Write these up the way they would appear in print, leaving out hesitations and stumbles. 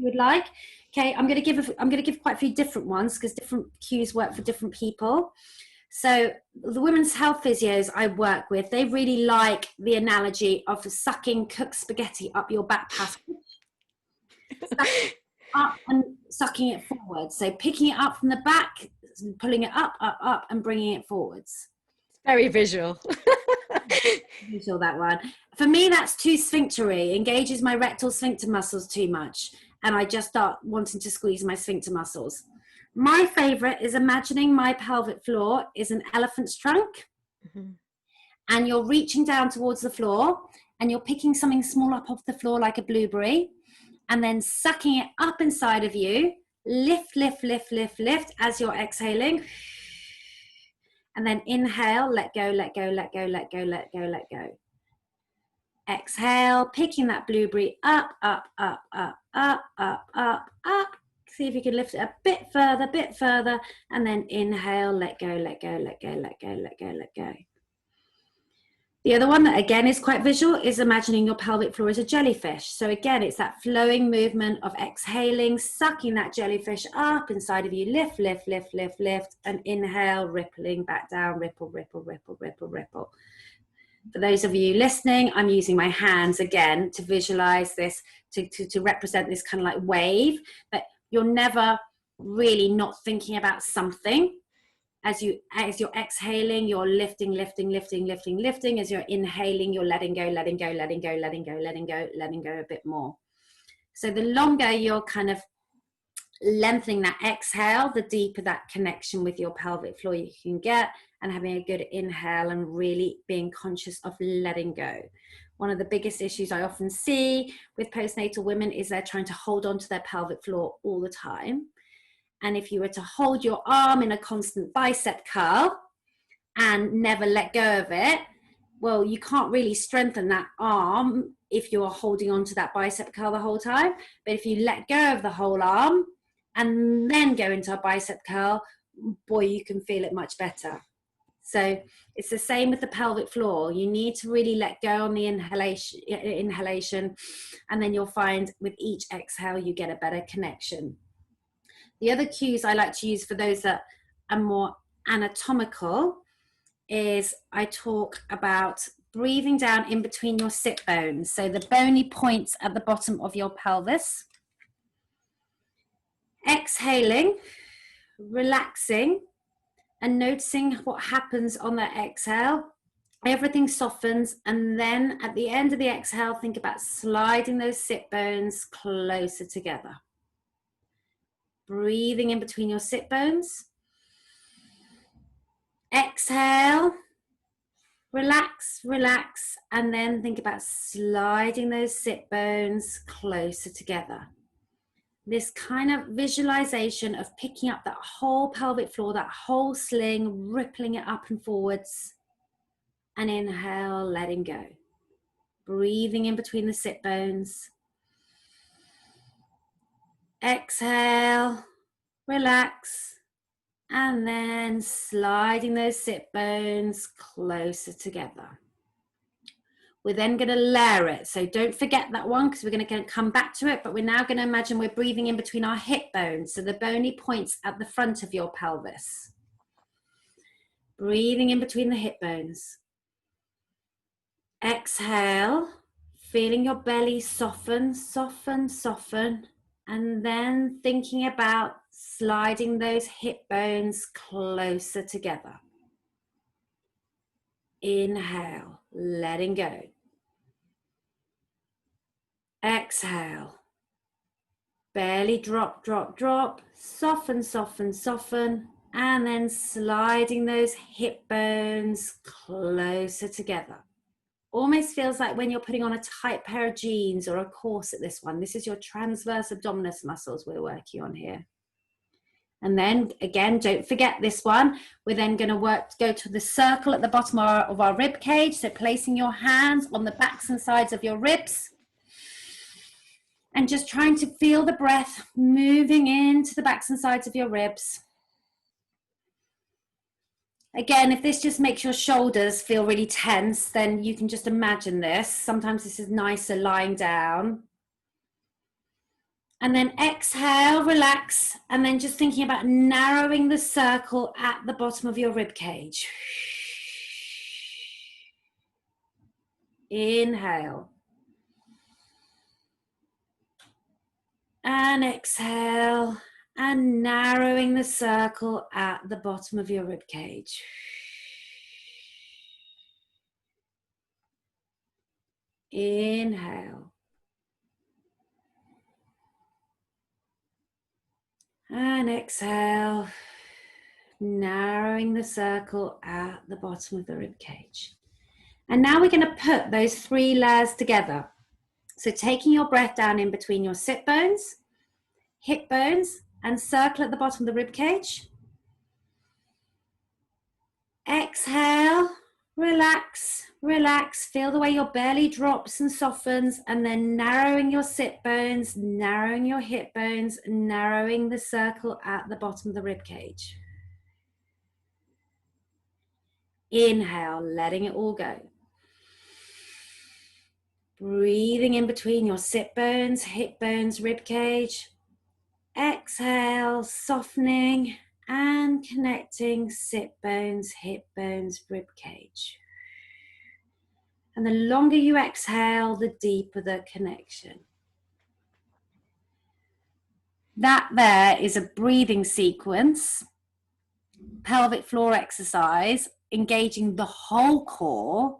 you would like. Okay, I'm going to give quite a few different ones because different cues work for different people. So the women's health physios I work with, they really like the analogy of sucking cooked spaghetti up your back passage. Up and sucking it forward. So picking it up from the back, pulling it up, and bringing it forwards. Very visual. Visual, that one. For me, that's too sphinctery, engages my rectal sphincter muscles too much, and I just start wanting to squeeze my sphincter muscles. My favorite is imagining my pelvic floor is an elephant's trunk, and you're reaching down towards the floor, and you're picking something small up off the floor like a blueberry, and then sucking it up inside of you. Lift, lift, lift, lift, lift as you're exhaling. And then inhale, let go, let go, let go, let go, let go, let go. Exhale, picking that blueberry up, up, up, up, up, up, up, up. See if you can lift it a bit further, and then inhale, let go, let go, let go, let go, let go, let go. The other one that again is quite visual is imagining your pelvic floor as a jellyfish. So again, it's that flowing movement of exhaling, sucking that jellyfish up inside of you, lift, lift, lift, lift, lift, and inhale, rippling back down, ripple, ripple, ripple, ripple, ripple. For those of you listening, I'm using my hands again to visualize this, to represent this kind of like wave, that you're never really not thinking about something. As you're exhaling, you're lifting, lifting, lifting, lifting, lifting. As you're inhaling, you're letting go, letting go, letting go, letting go, letting go, letting go a bit more. So the longer you're kind of lengthening that exhale, the deeper that connection with your pelvic floor you can get, and having a good inhale and really being conscious of letting go. One of the biggest issues I often see with postnatal women is they're trying to hold on to their pelvic floor all the time. And if you were to hold your arm in a constant bicep curl and never let go of it, well, you can't really strengthen that arm if you're holding on to that bicep curl the whole time. But if you let go of the whole arm and then go into a bicep curl, boy, you can feel it much better. So it's the same with the pelvic floor. You need to really let go on the inhalation, and then you'll find with each exhale, you get a better connection. The other cues I like to use for those that are more anatomical is I talk about breathing down in between your sit bones. So the bony points at the bottom of your pelvis. Exhaling, relaxing, and noticing what happens on that exhale. Everything softens, and then at the end of the exhale, think about sliding those sit bones closer together. Breathing in between your sit bones. Exhale, relax, relax, and then think about sliding those sit bones closer together. This kind of visualization of picking up that whole pelvic floor, that whole sling, rippling it up and forwards, and inhale, letting go. Breathing in between the sit bones. Exhale, relax, and then sliding those sit bones closer together. We're then going to layer it. So don't forget that one, because we're going to come back to it, but we're now going to imagine we're breathing in between our hip bones. So the bony points at the front of your pelvis. Breathing in between the hip bones. Exhale, feeling your belly soften, soften, soften. And then thinking about sliding those hip bones closer together. Inhale, letting go. Exhale. Belly drop, drop, drop. Soften, soften, soften. And then sliding those hip bones closer together. Almost feels like when you're putting on a tight pair of jeans or a corset, this one. This is your transverse abdominis muscles we're working on here. And then again, don't forget this one. We're then going to go to the circle at the bottom of our rib cage. So placing your hands on the backs and sides of your ribs. And just trying to feel the breath moving into the backs and sides of your ribs. Again, if this just makes your shoulders feel really tense, then you can just imagine this. Sometimes this is nicer lying down. And then exhale, relax, and then just thinking about narrowing the circle at the bottom of your rib cage. Inhale. And exhale, and narrowing the circle at the bottom of your rib cage. Inhale. And exhale, narrowing the circle at the bottom of the rib cage. And now we're going to put those 3 layers together. So taking your breath down in between your sit bones, hip bones, and circle at the bottom of the rib cage. Exhale, relax, relax. Feel the way your belly drops and softens, and then narrowing your sit bones, narrowing your hip bones, narrowing the circle at the bottom of the rib cage. Inhale, letting it all go. Breathing in between your sit bones, hip bones, rib cage. Exhale, softening and connecting sit bones, hip bones, rib cage. And the longer you exhale, the deeper the connection. That there is a breathing sequence, pelvic floor exercise, engaging the whole core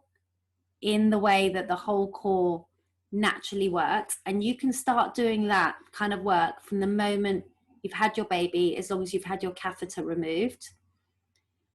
in the way that the whole core naturally works. And you can start doing that kind of work from the moment you've had your baby, as long as you've had your catheter removed.